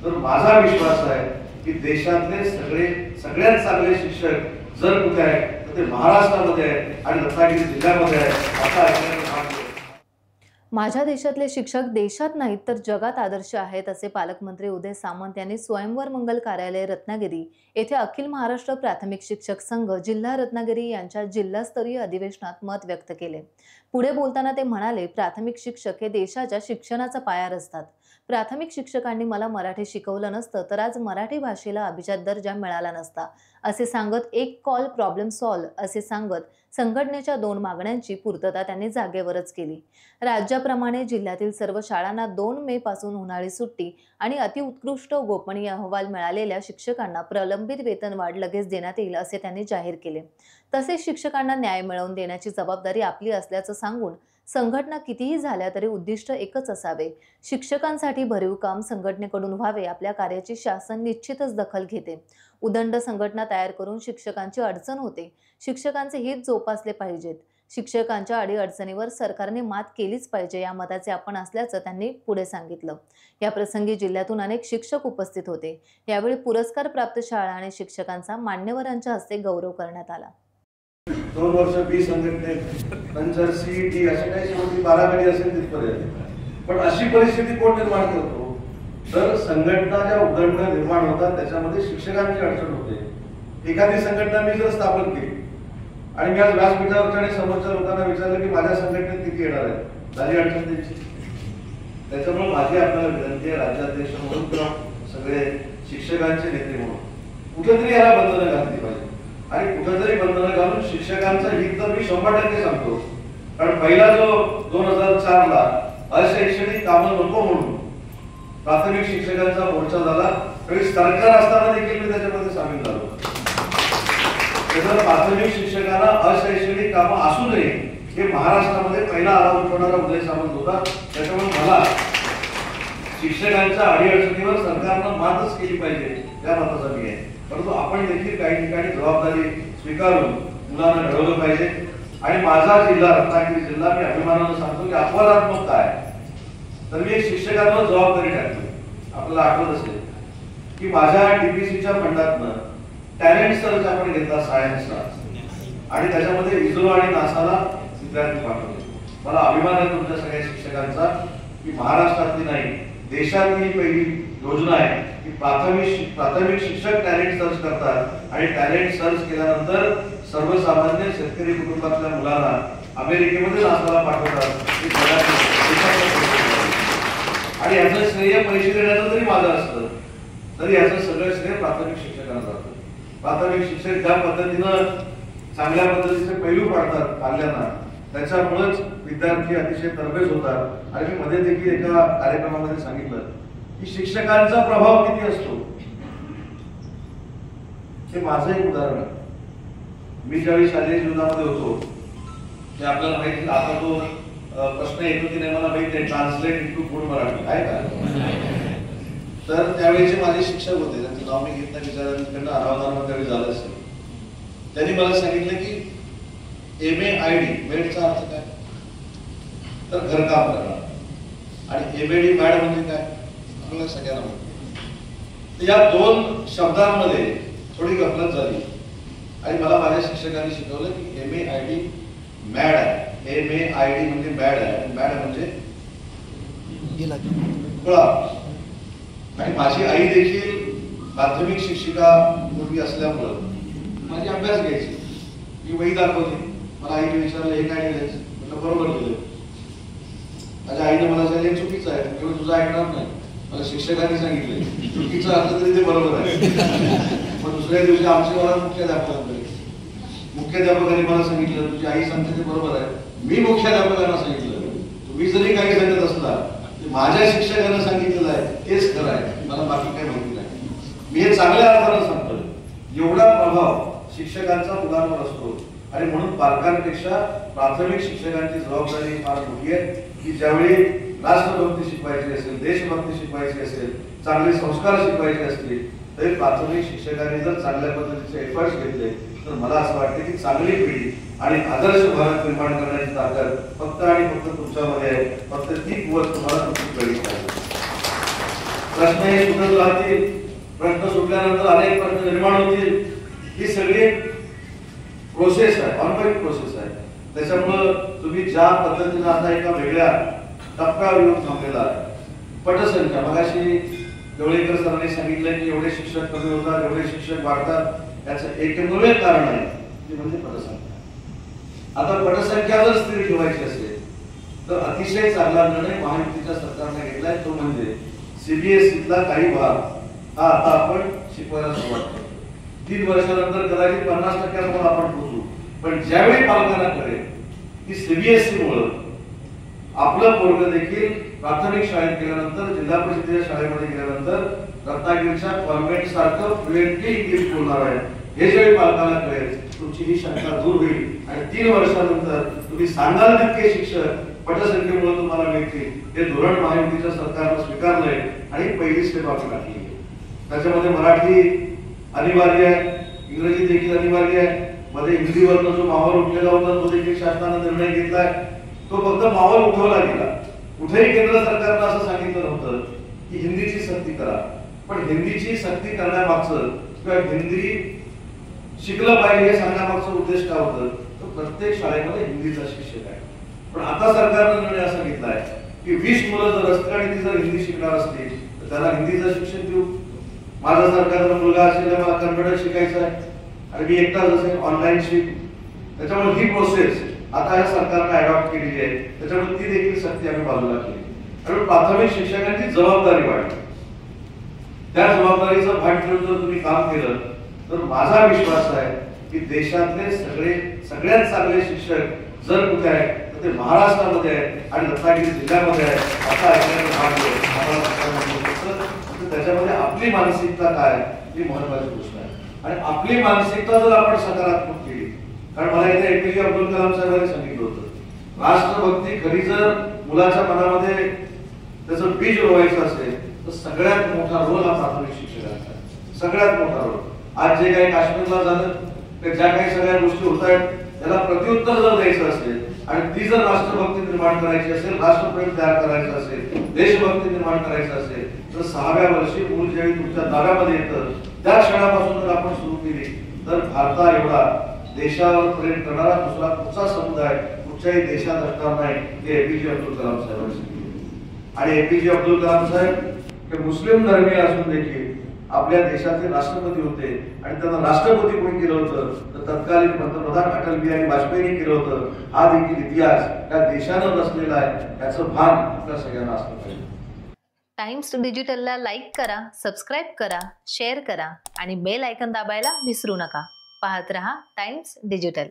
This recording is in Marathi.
तर माझा विश्वास आहे की देशातले सगळ्यात चांगले शिक्षक जर कुठे आहेत तर ते महाराष्ट्रामध्ये आहेत आणि रत्नागिरी जिल्ह्यामध्ये आहेत असा ऐकण्यात. माझ्या देशातले शिक्षक देशात नाहीत तर जगात आदर्श आहेत असे पालकमंत्री उदय सामंत यांनी स्वयंवर मंगल कार्यालय रत्नागिरी येथे अखिल महाराष्ट्र प्राथमिक शिक्षक संघ जिल्हा रत्नागिरी यांच्या जिल्हास्तरीय अधिवेशनात मत व्यक्त केले. पुढे बोलताना ते म्हणाले, प्राथमिक शिक्षक हे देशाच्या शिक्षणाचा पाया असतात. प्राथमिक शिक्षकांनी मला मराठी शिकवलं नसतं तर आज मराठी भाषेला अभिजात दर्जा मिळाला नसता असे सांगत एक कॉल प्रॉब्लेम सॉल्व असे सांगत संघटनेच्या 2 मागण्यांची पूर्तता त्यांनी जागेवरच केली. राज्याप्रमाणे जिल्ह्यातील सर्व शाळांना 2 मे पासून उन्हाळी सुट्टी आणि अतिउत्कृष्ट गोपनीय अहवाल मिळालेल्या शिक्षकांना प्रलंबित वेतनवाढ लगेच देण्यात येईल असे त्यांनी जाहीर केले. तसेच शिक्षकांना न्याय मिळवून देण्याची जबाबदारी आपली असल्याचं सांगून संघटना कितीही झाल्या तरी उद्दिष्ट एकच असावे, शिक्षकांसाठी भरीव काम संघटनेकडून व्हावे. आपल्या कार्याची शासन निश्चितच दखल घेते. उदंड संघटना तयार करून शिक्षकांची अडचण होते. शिक्षकांचे हित जोपासले पाहिजेत. शिक्षकांच्या अडीअडचणीवर सरकारने मात केलीच पाहिजे या मताचे आपण असल्याचं त्यांनी पुढे सांगितलं. या प्रसंगी जिल्ह्यातून अनेक शिक्षक उपस्थित होते. यावेळी पुरस्कार प्राप्त शाळा आणि शिक्षकांचा मान्यवरांच्या हस्ते गौरव करण्यात आला. 2 वर्ष बी संघटनेत नंतर सीईटी अशी काही शेवटी 12 गडी असेल तिथपर्यंत. पण अशी परिस्थिती कोण निर्माण करतो तर संघटना ज्या उदंड निर्माण होतात त्याच्यामध्ये शिक्षकांची अडचण होते. एखादी संघटना मी जर स्थापन केली आणि मी आज व्यासपीठावरच्या आणि समोरच्या लोकांना विचारलं की माझ्या संघटनेत किती येणार आहे, झाली अडचण त्यांची. त्याच्यामुळे माझी आपल्याला विनंती आहे राज्याध्यक्ष म्हणून किंवा सगळे शिक्षकांचे नेते म्हणून कुठेतरी याला बंधनं घातली पाहिजे आणि कुठेतरी बंधनं घालून शिक्षकांचं हित तर मी 100% सांगतो. कारण पहिला जो 2004 ला अशैक्षणिक कामं नको म्हणून प्राथमिक शिक्षकांचा मोर्चा झाला तरी सरकार असताना देखील मी त्याच्यामध्ये सामील झालो. त्यामुळे प्राथमिक शिक्षकांना अशैक्षणिक कामं असू नये हे महाराष्ट्रामध्ये पहिला आवाज उठवणारा उदय सामंत होता. त्याच्यामुळे मला शिक्षकांच्या अडीअडचणीवर सरकारनं मातच केली पाहिजे या मताचा मी आहे. परंतु आपण देखील काही ठिकाणी जबाबदारी स्वीकारून मुलांना घडवलं पाहिजे. आणि माझा जिल्हा रत्नागिरी जिल्हा मी अभिमानानं सांगतो की अपवादात्मक काय तर मी एक शिक्षकांवर जबाबदारी टाकली. आपल्याला आठवत असेल की माझ्या डीपीसीच्या फंडातनं टॅलेंट सर्च आपण घेतला सायन्सला आणि त्याच्यामध्ये इस्रो आणि नासाला विद्यार्थी पाठवले. मला अभिमान आहे तुमच्या सगळ्या शिक्षकांचा की महाराष्ट्रातली नाही देशातली पहिली योजना आहे की प्राथमिक शिक्षक टॅलेंट सर्च करतात आणि टॅलेंट सर्च केल्यानंतर सर्वसामान्य शेतकरी कुटुंबातल्या मुलांना अमेरिकेमध्ये नासाला पाठवतात. आणि याचं श्रेय पैसे देण्याचं जरी माझं असतं तरी याचं सगळं श्रेय प्राथमिक शिक्षकांना जातं. प्राथमिक शिक्षक ज्या पद्धतीनं चांगल्या पद्धतीचे पैलू पाडतात पाल्यांना त्याच्यामुळेच विद्यार्थी अतिशय तरबेज होतात. आणि मी मध्ये देखील एका कार्यक्रमामध्ये सांगितलं की शिक्षकांचा प्रभाव किती असतो. हे माझं एक उदाहरण आहे. मी ज्यावेळी शालेय जीवनामध्ये होतो ते आपल्याला माहिती आता तो प्रश्न येतो की नाही मला माहिती आहे ट्रान्सलेट इंटू गुड मराठी आहे का. तर त्यावेळेचे माझे शिक्षक होते त्यांचं नाव मी घेत नाही विचारांकडनं अनावधान त्यावेळी झालं असेल. त्यांनी मला सांगितलं की MAID मेडचा अर्थ काय तर घरकाम करणं आणि MAD मॅड म्हणजे काय आपल्याला सगळ्यांना माहिती. या 2 शब्दांमध्ये थोडी गफलत झाली आणि मला माझ्या शिक्षकांनी शिकवलं की MAID मॅड आहे. MAID म्हणजे मॅड आहे आणि मॅड म्हणजे खुळा. आणि माझी आई देखील माध्यमिक शिक्षिका मुलगी असल्यामुळं माझी अभ्यास घ्यायची. मी वही दाखवली. मला आईने विचारलं हे काय लिहायचं म्हटलं बरोबर लिहिलं. माझ्या आईने मला सांगितलं चुकीचं आहे तेव्हा तुझं ऐकणार नाही. मला शिक्षकांनी सांगितलं चुकीचं असलं तरी ते बरोबर आहे. मग दुसऱ्या दिवशी आमची मला मुख्याध्यापकांनी मला सांगितलं तुझी आई सांगते ते बरोबर आहे. मी मुख्याध्यापकांना सांगितलं तुम्ही जरी काही सांगत असला माझ्या शिक्षकांना सांगितलेलं आहे तेच खरं आहे मला बाकी काही माहिती नाही. मी हे चांगल्या अर्थानं सांगतो. एवढा प्रभाव शिक्षकांचा मुलांवर असतो आणि म्हणून पालकांपेक्षा प्राथमिक शिक्षकांची जबाबदारी फार मोठी आहे की ज्यावेळी राष्ट्रभक्ती शिकवायची असेल देशभक्ती शिकवायची असेल चांगले संस्कार शिकवायचे असतील तरी प्राथमिक शिक्षकांनी जर चांगल्या पद्धतीचे एफर्ट्स घेतले तर मला असं वाटतं की चांगली पिढी आणि आदर्श भारत निर्माण करण्याची ताकद फक्त आणि फक्त तुमच्यामध्ये आहे. फक्त ती कुवत तुम्हाला तुमची कळली पाहिजे. प्रश्नही सुटत राहतील, प्रश्न सुटल्यानंतर अनेक प्रश्न निर्माण होतील. ही सगळी प्रोसेस आहे, ऑनगोईंग प्रोसेस आहे. त्याच्यामुळं तुम्ही ज्या पद्धतीने आता एका वेगळ्या टप्प्यावर येऊन थांबलेला आहे. पटसंख्या मगाशी जवळेकर सरांनी सांगितलं की एवढे शिक्षक कमी होतात, एवढे शिक्षक वाढतात, याचं एकमेव कारण आहे ते म्हणजे पटसंख्या. आता पटसंख्या जर स्थिर ठेवायची असेल तर अतिशय चांगला निर्णय महायुतीच्या सरकारने घेतलाय, तो म्हणजे सीबीएसईतला काही भाग हा आता आपण शिकवायला सुरुवात करतो. 3 वर्षानंतर कदाचित 50% आपण पोहोचू. पण ज्यावेळी पालकांना कळेल की सीबीएसई मुळे आपलं पोरग देखील प्राथमिक शाळेत गेल्यानंतर, जिल्हा परिषदेच्या शाळेमध्ये गेल्यानंतर रत्नागिरीच्या कॉन्व्हेंट सारखं फ्लुएंटली इंग्लिश बोलणार आहे, हे ज्यावेळी पालकांना कळेल तुमची ही शंका दूर होईल आणि 3 वर्षानंतर तुम्ही सांगाल तितके शिक्षक पटसंख्येमुळे तुम्हाला मिळतील. हे धोरण महायुतीच्या सरकारनं स्वीकारलंय आणि पहिली स्टेप आपण टाकली. त्याच्यामध्ये मराठी अनिवार्य आहे, इंग्रजी देखील अनिवार्य आहे. मध्ये हिंदीवरचा जो माहोल उठलेला होता तो देखील शासनाने निर्णय घेतलाय. तो फक्त माहोल उठवला गेला. कुठेही केंद्र सरकारनं असं सांगितलं नव्हतं की हिंदीची सक्ती करा. पण हिंदीची सक्ती करण्यामागचं किंवा हिंदी शिकलं पाहिजे हे सांगण्यामागचा उद्देश काय होतं, तर प्रत्येक शाळेमध्ये हिंदीचा शिक्षक आहे. पण आता सरकारने निर्णय असा घेतलाय की 20 मुलं जर असतील आणि ती जर हिंदी शिकणार असतील तर त्याला हिंदीचं शिक्षण देऊ. माझ्यासारखा जर मुलगा असेल तर मला कन्नड शिकायचं आहे आणि मी एकटाच असेल ऑनलाईन शिक. त्याच्यामुळे ही प्रोसेस आता या सरकारने अडॉप्ट केलेली आहे. त्याच्यामुळे ती देखील सक्ती आम्ही बाजूला केली. आणि प्राथमिक शिक्षकांची जबाबदारी वाढली. त्या जबाबदारीचं भान ठेवून जर तुम्ही काम केलं तर माझा विश्वास आहे की देशातले सगळ्यात चांगले शिक्षक जर कुठे आहेत तर ते महाराष्ट्रामध्ये आहेत आणि रत्नागिरी जिल्ह्यामध्ये आहे. असा ऐकण्याचं भाग्य त्याच्यामध्ये आपली मानसिकता काय ही महत्वाची गोष्ट आहे. आणि आपली मानसिकता जर आपण सकारात्मक केली, कारण मला इथे एपीजे अब्दुल कलाम साहेबांनी सांगितलं होतं राष्ट्रभक्ती खरी जर मुलाच्या मनामध्ये त्याचं बीज रोवायचं असेल तर सगळ्यात मोठा रोल हा प्राथमिक शिक्षकांचा आहे. सगळ्यात मोठा रोल. आज जे काही काश्मीरला झालं त्या ज्या काही सगळ्या गोष्टी होत आहेत त्याला प्रत्युत्तर जर द्यायचं असेल आणि ती जर राष्ट्रभक्ती निर्माण करायची असेल, राष्ट्रप्रेम तयार करायचं असेल, देशभक्ती निर्माण करायचं असेल तर 6व्या वर्षी मूल ज्यावेळी तुमच्या दारामध्ये येतं त्या क्षणापासून जर आपण सुरू केली तर भारता एवढा देशावर प्रेम करणारा दुसरा कुठचा समुदाय कुठच्याही देशात असणार नाही. हे एपीजे अब्दुल कलाम साहेबांनी सांगितले. आणि एपीजे अब्दुल कलाम साहेब हे मुस्लिम धर्मीय असून देखील आपल्या देशाचे राष्ट्रपती होते आणि त्यांना राष्ट्रपती कोणी केलं होतं तर तत्कालीन पंतप्रधान अटल बिहारी वाजपेयींनी केलं होतं. हा देखील इतिहास त्या देशानं रचलेला आहे. याचं भान आपल्या सगळ्यांना असलं पाहिजे. टाइम्स डिजिटलला लाईक करा, सबस्क्राईब करा, शेअर करा आणि बेल आयकॉन दाबायला विसरू नका. पाहत रहा टाइम्स डिजिटल.